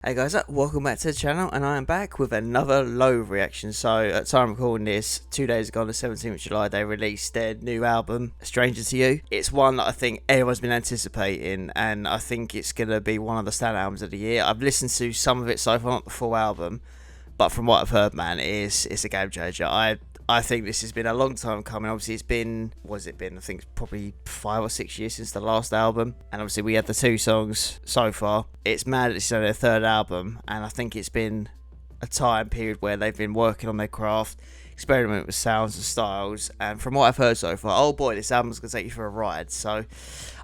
Hey guys, welcome back to the channel, and I am back with another Loathe reaction. So, at the time of recording this, 2 days ago on the 17th of July, they released their new album, Stranger to You. It's one that I think everyone's been anticipating, and I think it's going to be one of the standout albums of the year. I've listened to some of it so far, not the full album, but from what I've heard, man, it's a game changer. I think this has been a long time coming. Obviously, it's been, what has it been? I think it's probably 5 or 6 years since the last album. And obviously, we had the 2 songs so far. It's mad that it's their 3rd album. And I think it's been a time period where they've been working on their craft, experimenting with sounds and styles. And from what I've heard so far, oh boy, this album's going to take you for a ride. So,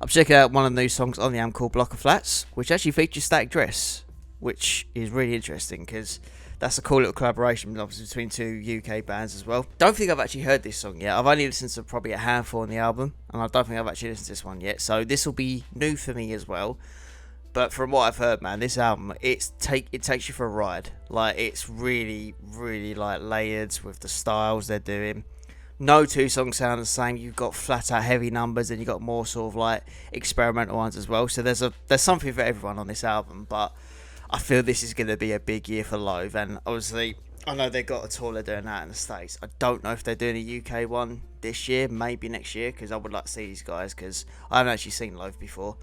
I'm checking out one of the new songs on the album called Block of Flats, which actually features Static Dress, which is really interesting because that's a cool little collaboration, obviously, between 2 UK bands as well. Don't think I've actually heard this song yet. I've only listened to probably a handful on the album, and I don't think I've actually listened to this one yet. So this will be new for me as well. But from what I've heard, man, this album, it takes you for a ride. Like, it's really, really like layered with the styles they're doing. No 2 songs sound the same. You've got flat out heavy numbers, and you've got more sort of like experimental ones as well. So there's something for everyone on this album, but I feel this is going to be a big year for Loathe, and obviously I know they've got a tour they're doing out in the States. I don't know if they're doing a UK one this year, maybe next year, because I would like to see these guys, because I haven't actually seen Loathe before.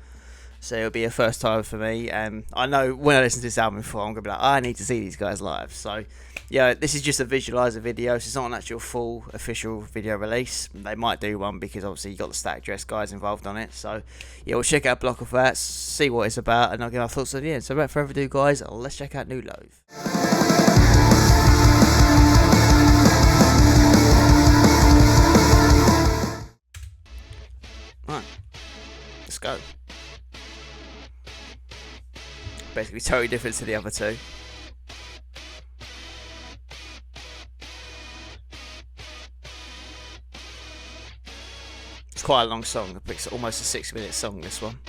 So it'll be a first time for me, and I know when I listen to this album before, I'm going to be like, oh, I need to see these guys live. So yeah, this is just a visualizer video, so it's not an actual full official video release. They might do one because obviously you got the Static Dress guys involved on it. So yeah, we'll check out Block of Flats, see what it's about, and I'll give our thoughts at the end. So without further ado, guys, let's check out new Loathe. Right, let's go. Basically totally different to the other 2. It's quite a long song. It's almost a 6-minute song, this one.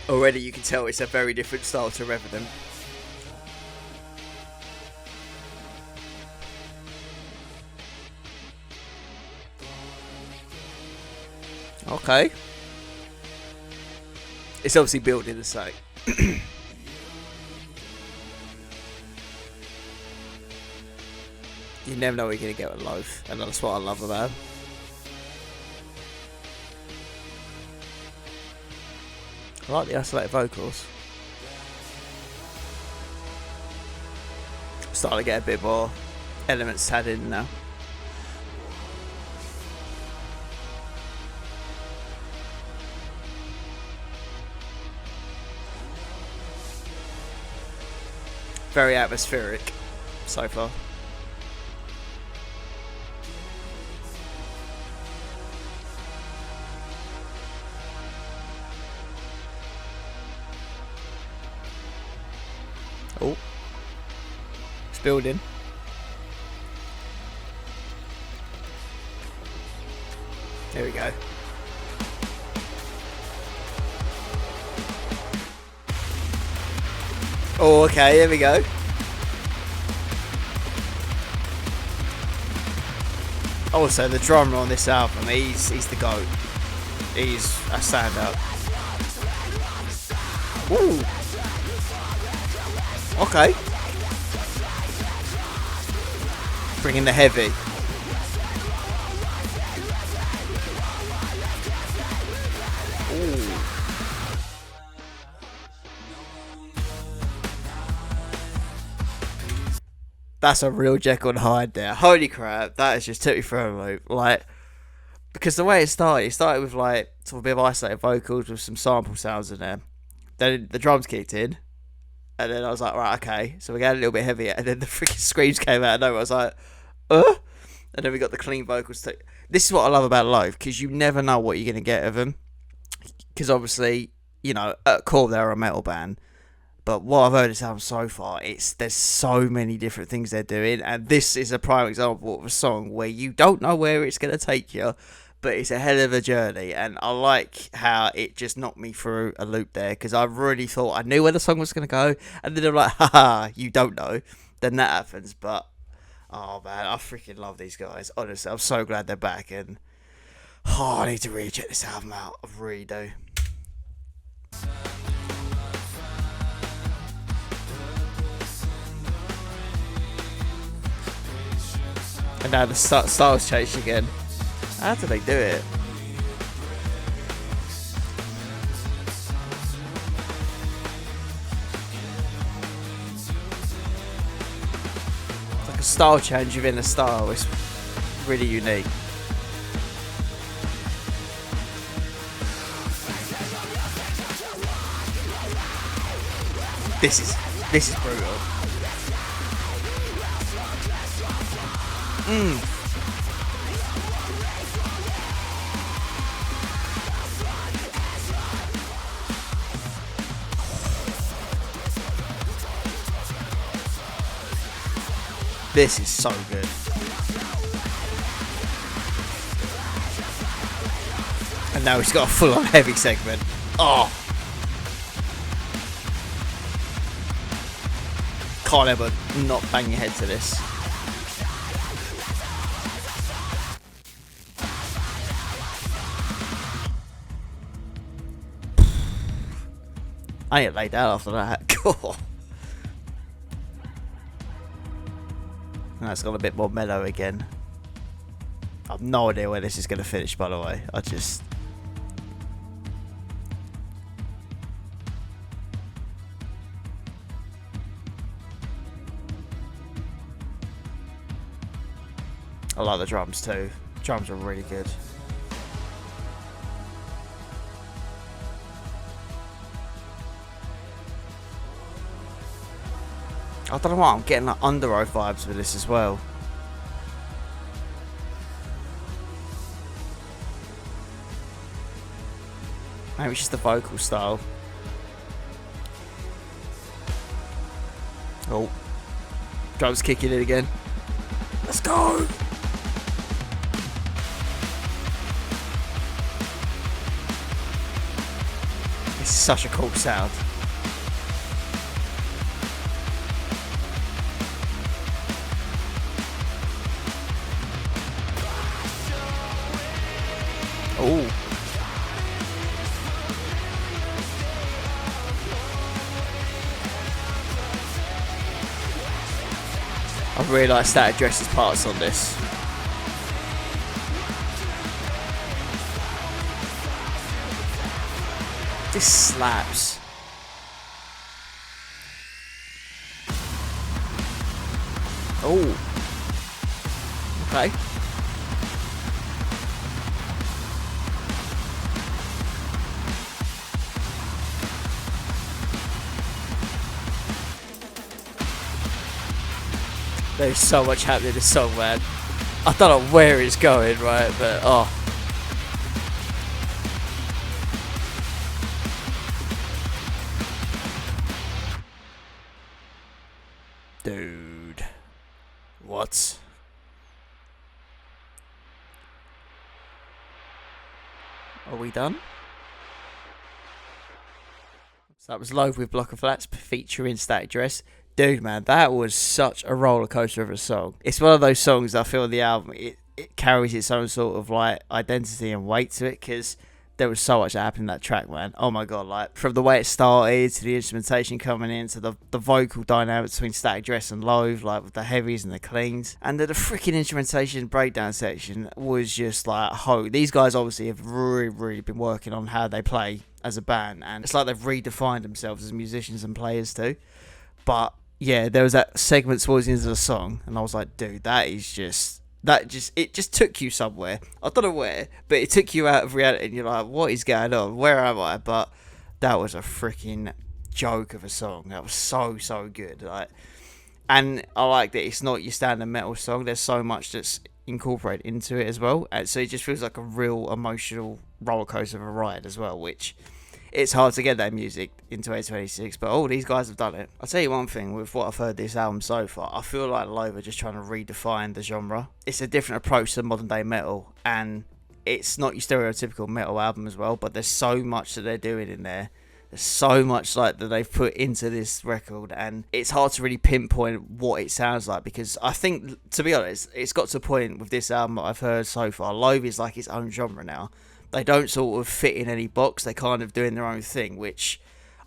Already you can tell it's a very different style to Revenant. Okay. It's obviously building the same. You never know what you're going to get with Loathe, and that's what I love about him. I like the isolated vocals. Starting to get a bit more elements added in now. Very atmospheric so far. Oh, it's building. There we go. Oh, okay, here we go. Also, the drummer on this album, he's the GOAT. He's a standout. Woo! Okay. Bringing the heavy. Ooh. That's a real Jekyll and Hyde there. Holy crap, that has just took me for a loop. Like, because the way it started with like sort of a bit of isolated vocals with some sample sounds in there. Then the drums kicked in, and then I was like, right, okay. So we got a little bit heavier, and then the freaking screams came out of nowhere. I was like, and then we got the clean vocals too. This is what I love about Loathe, because you never know what you're gonna get of them. Because obviously, you know, at core they're a metal band. But what I've heard of this album so far, there's so many different things they're doing, and this is a prime example of a song where you don't know where it's going to take you, but it's a hell of a journey, and I like how it just knocked me through a loop there, because I really thought I knew where the song was going to go, and then I'm like, haha, you don't know, then that happens, but, oh man, I freaking love these guys, honestly, I'm so glad they're back, and Oh, I need to really check this album out. I really do. And now the style's changed again. How do they do it? It's like a style change within a style. It's really unique. This is brutal. This is so good. And now he's got a full-on heavy segment. Oh. Can't ever not bang your head to this. I ain't laid down after that. Cool. That's got a bit more mellow again. I've no idea where this is going to finish, by the way. I like the drums too. Drums are really good. I don't know why, I'm getting like Under Oath vibes with this as well. Maybe it's just the vocal style. Oh. Drums kicking in again. Let's go! This is such a cool sound. Oh. I really like Static Dress's parts on this. This slaps. Oh. Okay. There's so much happening in this song, man. I don't know where it's going, right? But, oh. Dude. What? Are we done? So that was Loathe with Block of Flats featuring Static Dress. Dude, man, that was such a roller coaster of a song. It's one of those songs I feel the album, it carries its own sort of like identity and weight to it, because there was so much that happened in that track, man. Oh my god, like from the way it started to the instrumentation coming in to the vocal dynamic between Static Dress and Loathe, like with the heavies and the cleans, and the freaking instrumentation breakdown section was just like, these guys obviously have really been working on how they play as a band, and it's like they've redefined themselves as musicians and players too. But yeah, there was that segment towards the end of the song, and I was like, dude, it just took you somewhere. I don't know where, but it took you out of reality, and you're like, what is going on? Where am I? But that was a freaking joke of a song. That was so good. Like, and I like that it's not your standard metal song. There's so much that's incorporated into it as well, and so it just feels like a real emotional roller coaster of a ride as well, which it's hard to get that music in 2026, but these guys have done it. I'll tell you one thing, with what I've heard this album so far, I feel like Loathe are just trying to redefine the genre. It's a different approach to modern day metal, and it's not your stereotypical metal album as well, but there's so much that they're doing in there There's so much like that they've put into this record, and it's hard to really pinpoint what it sounds like, because I think, to be honest, it's got to a point with this album that I've heard so far. Loathe is like its own genre now. They don't sort of fit in any box. They're kind of doing their own thing, which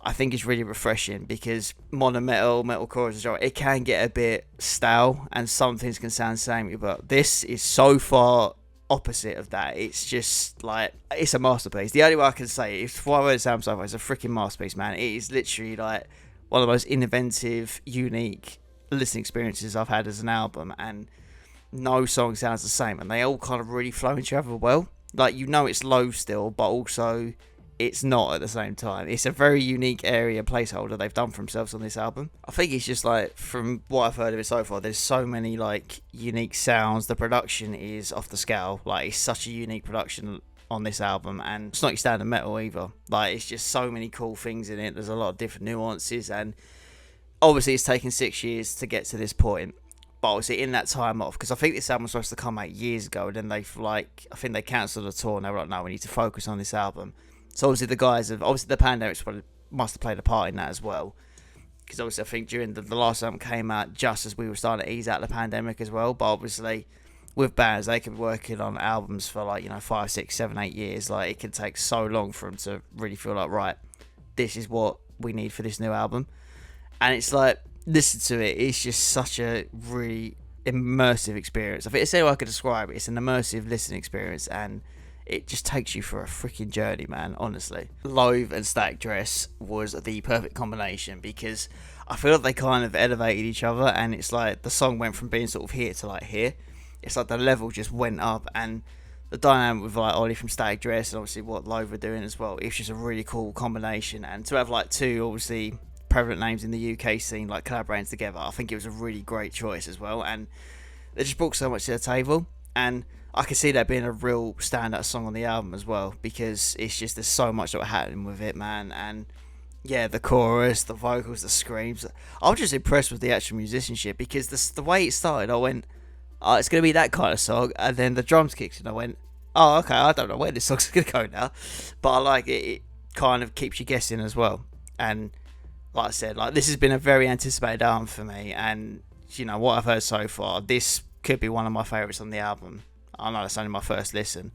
I think is really refreshing, because modern metalcore as a genre, it can get a bit stale and some things can sound samey, but this is so far opposite of that. It's just like, it's a masterpiece. The only way I can say it, if I were to sound so far, it's a freaking masterpiece, man. It is literally like one of the most inventive, unique listening experiences I've had as an album, and no song sounds the same, and they all kind of really flow into each other well. Like, you know it's low still, but also it's not at the same time. It's a very unique area placeholder they've done for themselves on this album. I think it's just like, from what I've heard of it so far, there's so many like unique sounds. The production is off the scale. Like, it's such a unique production on this album, and it's not your standard metal either. Like, it's just so many cool things in it. There's a lot of different nuances, and obviously it's taken 6 years to get to this point. But obviously in that time off, because I think this album was supposed to come out years ago, and then they've like, I think they cancelled the tour, and they were like, no, we need to focus on this album. So obviously the guys have, obviously the pandemic must have played a part in that as well. Because obviously I think during the last album came out just as we were starting to ease out the pandemic as well. But obviously with bands, they can be working on albums for like, 5, 6, 7, 8 years. Like, it can take so long for them to really feel like, right, this is what we need for this new album. And it's like, listen to it, it's just such a really immersive experience. I think it's the way I could describe it. It's an immersive listening experience, and it just takes you for a freaking journey, man, honestly. Loathe and Static Dress was the perfect combination, because I feel like they kind of elevated each other, and it's like the song went from being sort of here to like here. It's like the level just went up, and the dynamic with like Ollie from Static Dress and obviously what Loathe were doing as well, it's just a really cool combination. And to have like two obviously prevalent names in the UK scene like collaborating together, I think it was a really great choice as well, and they just brought so much to the table. And I can see that being a real standout song on the album as well, because it's just, there's so much that was happening with it, man. And yeah, the chorus, the vocals, the screams, I was just impressed with the actual musicianship, because the way it started, I went, oh, it's going to be that kind of song, and then the drums kicked in, I went, oh, okay, I don't know where this song's going to go now, but I like it. It kind of keeps you guessing as well. And like I said, like, this has been a very anticipated album for me, and what I've heard so far, this could be one of my favourites on the album. I know it's only my first listen,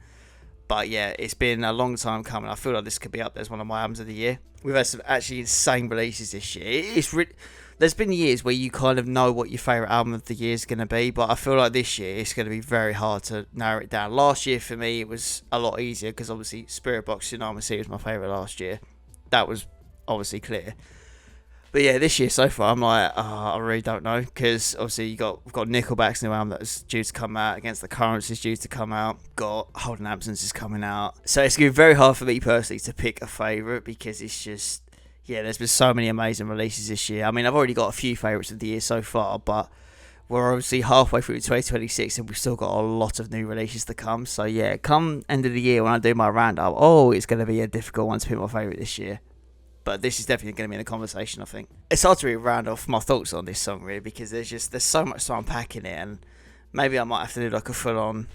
but yeah, it's been a long time coming. I feel like this could be up there as one of my albums of the year. We've had some actually insane releases this year. There's been years where you kind of know what your favourite album of the year is going to be, but I feel like this year it's going to be very hard to narrow it down. Last year for me it was a lot easier, because obviously Spirit Box Tsunami was my favourite last year. That was obviously clear. But yeah, this year so far, I'm like, I really don't know, because obviously we've got Nickelback's new album that's due to come out, Against the Currents is due to come out, got Holding Absence is coming out. So it's going to be very hard for me personally to pick a favourite, because it's just, yeah, there's been so many amazing releases this year. I mean, I've already got a few favourites of the year so far, but we're obviously halfway through 2026 and we've still got a lot of new releases to come. So yeah, come end of the year when I do my roundup, it's going to be a difficult one to pick my favourite this year. But this is definitely going to be in the conversation, I think. It's hard to really round off my thoughts on this song, really, because there's so much to unpack in it, and maybe I might have to do like a full-on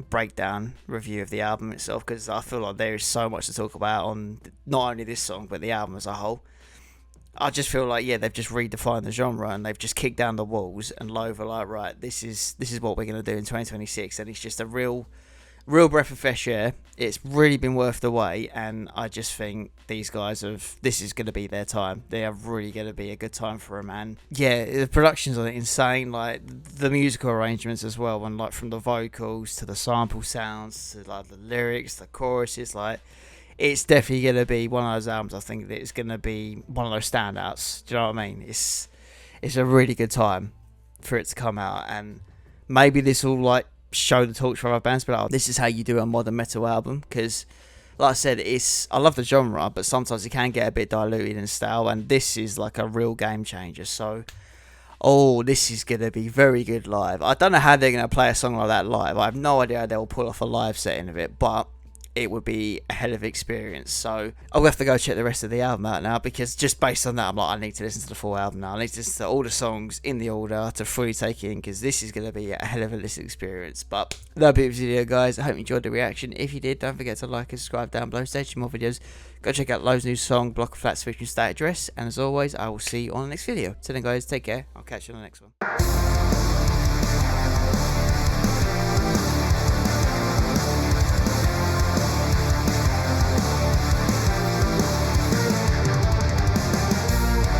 breakdown review of the album itself, because I feel like there is so much to talk about on not only this song, but the album as a whole. I just feel like, yeah, they've just redefined the genre, and they've just kicked down the walls, and Loathe are like, right, this is what we're going to do in 2026, and it's just a real breath of fresh air. It's really been worth the wait, and I just think these guys this is going to be their time. They are really going to be a good time for them, and yeah, the production's on it insane, like the musical arrangements as well, and like from the vocals to the sample sounds to like the lyrics, the choruses, like it's definitely going to be one of those albums. I think that it's going to be one of those standouts. Do you know what I mean? It's a really good time for it to come out, and maybe this will like show the torch for other bands, but this is how you do a modern metal album, because like I said, I love the genre, but sometimes it can get a bit diluted in style, and this is like a real game changer. So this is going to be very good live. I don't know how they're going to play a song like that live. I have no idea how they'll pull off a live setting of it, but it would be a hell of an experience. So I'll have to go check the rest of the album out now, because just based on that, I'm like, I need to listen to the full album now. I need to listen to all the songs in the order to fully take in, because this is going to be a hell of a listening experience. But that'll be the video, guys. I hope you enjoyed the reaction. If you did, don't forget to like and subscribe down below. Stay tuned for more videos. Go check out Loathe's new song, Block of Flats featuring Static Dress. And as always, I will see you on the next video. Till then, guys, take care. I'll catch you on the next one.